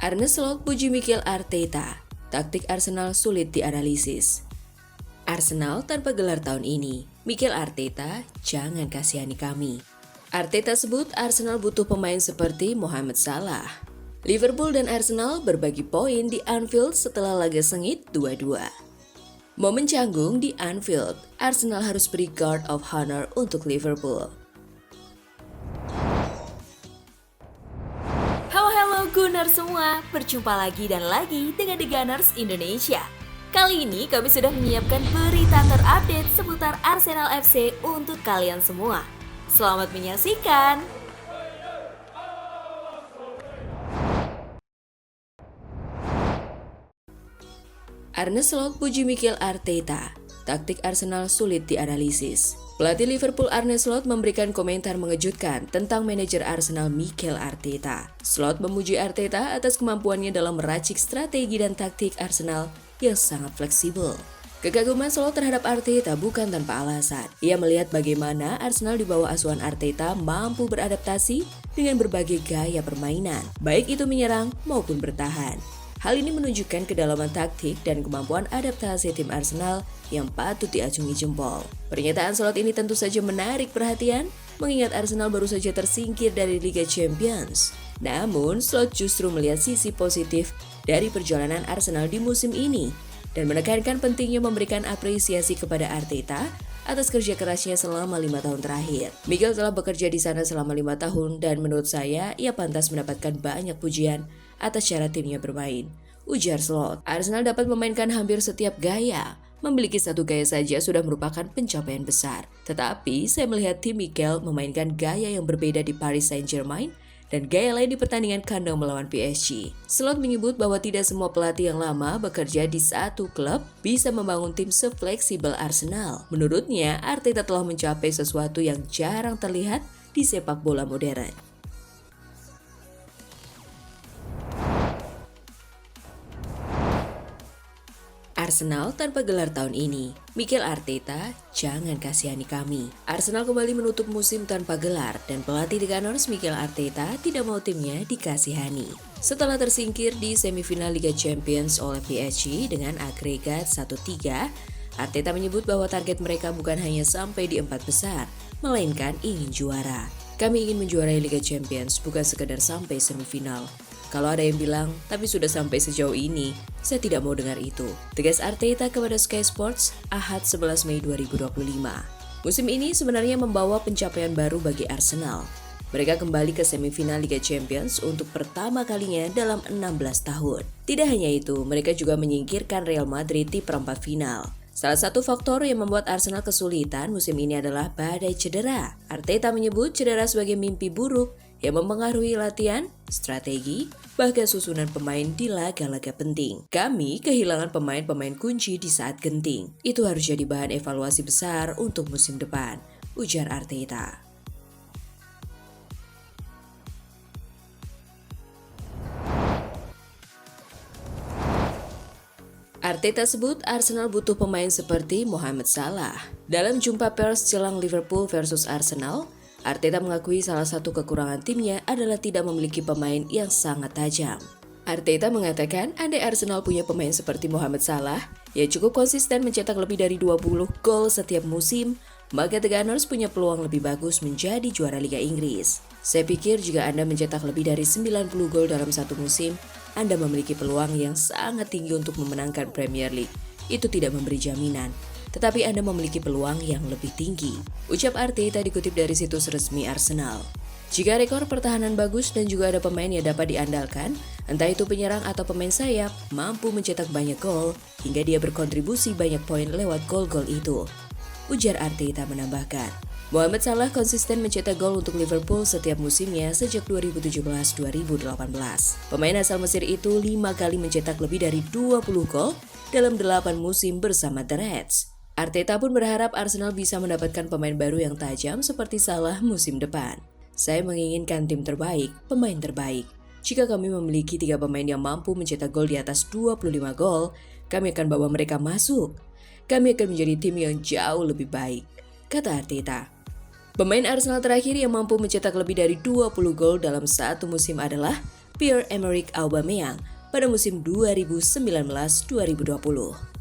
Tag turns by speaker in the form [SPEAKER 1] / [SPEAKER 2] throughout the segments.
[SPEAKER 1] Arne Slot puji Mikel Arteta, taktik Arsenal sulit dianalisis. Arsenal tanpa gelar tahun ini, Mikel Arteta jangan kasihani kami. Arteta sebut Arsenal butuh pemain seperti Mohamed Salah. Liverpool dan Arsenal berbagi poin di Anfield setelah laga sengit 2-2. Momen canggung di Anfield, Arsenal harus beri guard of honor untuk Liverpool.
[SPEAKER 2] Halo Gunners semua, berjumpa lagi dan lagi dengan The Gunners Indonesia. Kali ini kami sudah menyiapkan berita terupdate seputar Arsenal FC untuk kalian semua. Selamat menyaksikan!
[SPEAKER 1] Arne Slot puji Mikel Arteta, taktik Arsenal sulit dianalisis. Pelatih Liverpool Arne Slot memberikan komentar mengejutkan tentang manajer Arsenal Mikel Arteta. Slot memuji Arteta atas kemampuannya dalam meracik strategi dan taktik Arsenal yang sangat fleksibel. Kekaguman Slot terhadap Arteta bukan tanpa alasan. Ia melihat bagaimana Arsenal di bawah asuhan Arteta mampu beradaptasi dengan berbagai gaya permainan, baik itu menyerang maupun bertahan. Hal ini menunjukkan kedalaman taktik dan kemampuan adaptasi tim Arsenal yang patut diacungi jempol. Pernyataan Slot ini tentu saja menarik perhatian, mengingat Arsenal baru saja tersingkir dari Liga Champions. Namun, Slot justru melihat sisi positif dari perjalanan Arsenal di musim ini dan menekankan pentingnya memberikan apresiasi kepada Arteta atas kerja kerasnya selama 5 tahun terakhir. Mikel telah bekerja di sana selama 5 tahun dan menurut saya ia pantas mendapatkan banyak pujian atas cara timnya bermain, ujar Slot. Arsenal dapat memainkan hampir setiap gaya. Memiliki satu gaya saja sudah merupakan pencapaian besar. Tetapi saya melihat tim Mikel memainkan gaya yang berbeda di Paris Saint-Germain dan gaya lain di pertandingan kandang melawan PSG. Slot menyebut bahwa tidak semua pelatih yang lama bekerja di satu klub bisa membangun tim sefleksibel Arsenal. Menurutnya, Arteta telah mencapai sesuatu yang jarang terlihat di sepak bola modern. Arsenal tanpa gelar tahun ini, Mikel Arteta jangan kasihani kami. Arsenal kembali menutup musim tanpa gelar dan pelatih The Gunners Mikel Arteta tidak mau timnya dikasihani. Setelah tersingkir di semifinal Liga Champions oleh PSG dengan agregat 1-3, Arteta menyebut bahwa target mereka bukan hanya sampai di 4 besar, melainkan ingin juara. Kami ingin menjuarai Liga Champions, bukan sekedar sampai semifinal. Kalau ada yang bilang, tapi sudah sampai sejauh ini, saya tidak mau dengar itu. Tegas Arteta kepada Sky Sports, Ahad 11 Mei 2025. Musim ini sebenarnya membawa pencapaian baru bagi Arsenal. Mereka kembali ke semifinal Liga Champions untuk pertama kalinya dalam 16 tahun. Tidak hanya itu, mereka juga menyingkirkan Real Madrid di perempat final. Salah satu faktor yang membuat Arsenal kesulitan musim ini adalah badai cedera. Arteta menyebut cedera sebagai mimpi buruk yang mempengaruhi latihan, strategi, bahkan susunan pemain di laga-laga penting. Kami kehilangan pemain-pemain kunci di saat genting. Itu harus jadi bahan evaluasi besar untuk musim depan, ujar Arteta. Arteta sebut Arsenal butuh pemain seperti Mohamed Salah. Dalam jumpa pers jelang Liverpool versus Arsenal, Arteta mengakui salah satu kekurangan timnya adalah tidak memiliki pemain yang sangat tajam. Arteta mengatakan andai Arsenal punya pemain seperti Mohamed Salah, yang cukup konsisten mencetak lebih dari 20 gol setiap musim, maka The Gunners punya peluang lebih bagus menjadi juara Liga Inggris. Saya pikir jika Anda mencetak lebih dari 90 gol dalam satu musim, Anda memiliki peluang yang sangat tinggi untuk memenangkan Premier League. Itu tidak memberi jaminan, tetapi Anda memiliki peluang yang lebih tinggi, ucap Arteta dikutip dari situs resmi Arsenal. Jika rekor pertahanan bagus dan juga ada pemain yang dapat diandalkan, entah itu penyerang atau pemain sayap, mampu mencetak banyak gol, hingga dia berkontribusi banyak poin lewat gol-gol itu, ujar Arteta menambahkan. Mohamed Salah konsisten mencetak gol untuk Liverpool setiap musimnya sejak 2017-2018. Pemain asal Mesir itu 5 kali mencetak lebih dari 20 gol dalam 8 musim bersama The Reds. Arteta pun berharap Arsenal bisa mendapatkan pemain baru yang tajam seperti Salah musim depan. Saya menginginkan tim terbaik, pemain terbaik. Jika kami memiliki 3 pemain yang mampu mencetak gol di atas 25 gol, kami akan bawa mereka masuk. Kami akan menjadi tim yang jauh lebih baik, kata Arteta. Pemain Arsenal terakhir yang mampu mencetak lebih dari 20 gol dalam satu musim adalah Pierre-Emerick Aubameyang pada musim 2019-2020.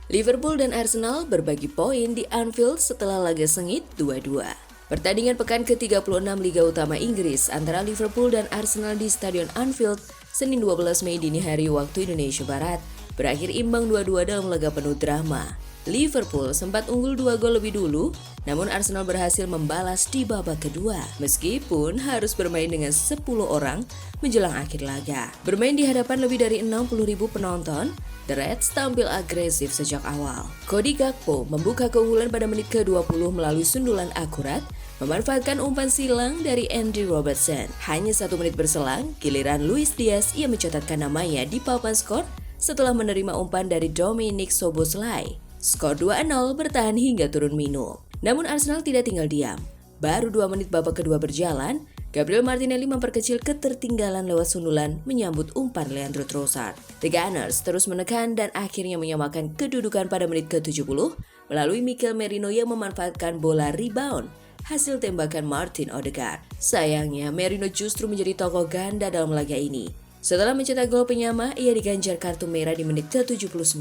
[SPEAKER 1] Liverpool dan Arsenal berbagi poin di Anfield setelah laga sengit 2-2. Pertandingan pekan ke-36 Liga Utama Inggris antara Liverpool dan Arsenal di Stadion Anfield Senin 12 Mei dini hari waktu Indonesia Barat berakhir imbang 2-2 dalam laga penuh drama. Liverpool sempat unggul 2 gol lebih dulu, namun Arsenal berhasil membalas di babak kedua. Meskipun harus bermain dengan 10 orang menjelang akhir laga. Bermain di hadapan lebih dari 60.000 penonton, The Reds tampil agresif sejak awal. Cody Gakpo membuka keunggulan pada menit ke-20 melalui sundulan akurat, memanfaatkan umpan silang dari Andy Robertson. Hanya 1 menit berselang, giliran Luis Diaz ia mencatatkan namanya di papan skor setelah menerima umpan dari Dominik Szoboszlai. Skor 2-0 bertahan hingga turun minum. Namun Arsenal tidak tinggal diam. Baru 2 menit babak kedua berjalan, Gabriel Martinelli memperkecil ketertinggalan lewat sundulan menyambut umpan Leandro Trossard. The Gunners terus menekan dan akhirnya menyamakan kedudukan pada menit ke-70 melalui Mikel Merino yang memanfaatkan bola rebound hasil tembakan Martin Odegaard. Sayangnya Merino justru menjadi tokoh ganda dalam laga ini. Setelah mencetak gol penyama, ia diganjar kartu merah di menit ke-79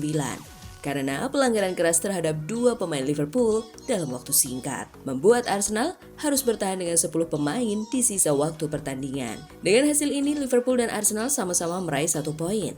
[SPEAKER 1] karena pelanggaran keras terhadap 2 pemain Liverpool dalam waktu singkat, membuat Arsenal harus bertahan dengan 10 pemain di sisa waktu pertandingan. Dengan hasil ini, Liverpool dan Arsenal sama-sama meraih 1 poin.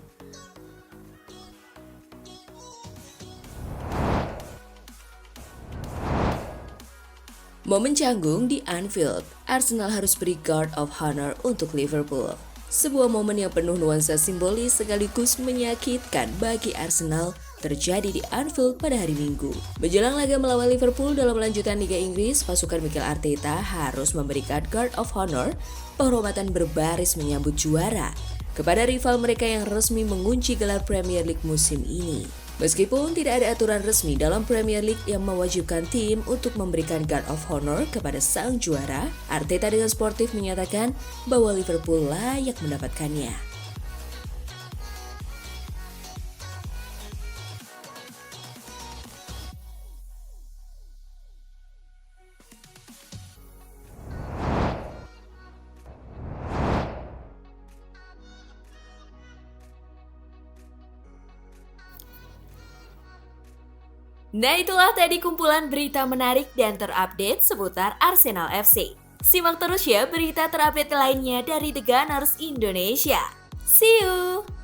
[SPEAKER 1] Momen canggung di Anfield, Arsenal harus beri guard of honor untuk Liverpool. Sebuah momen yang penuh nuansa simbolis sekaligus menyakitkan bagi Arsenal terjadi di Anfield pada hari Minggu. Menjelang laga melawan Liverpool dalam lanjutan Liga Inggris, pasukan Mikel Arteta harus memberikan guard of honor, penghormatan berbaris menyambut juara, kepada rival mereka yang resmi mengunci gelar Premier League musim ini. Meskipun tidak ada aturan resmi dalam Premier League yang mewajibkan tim untuk memberikan guard of honor kepada sang juara, Arteta dengan sportif menyatakan bahwa Liverpool layak mendapatkannya.
[SPEAKER 2] Nah, itulah tadi kumpulan berita menarik dan terupdate seputar Arsenal FC. Simak terus ya berita terupdate lainnya dari The Gunners Indonesia. See you!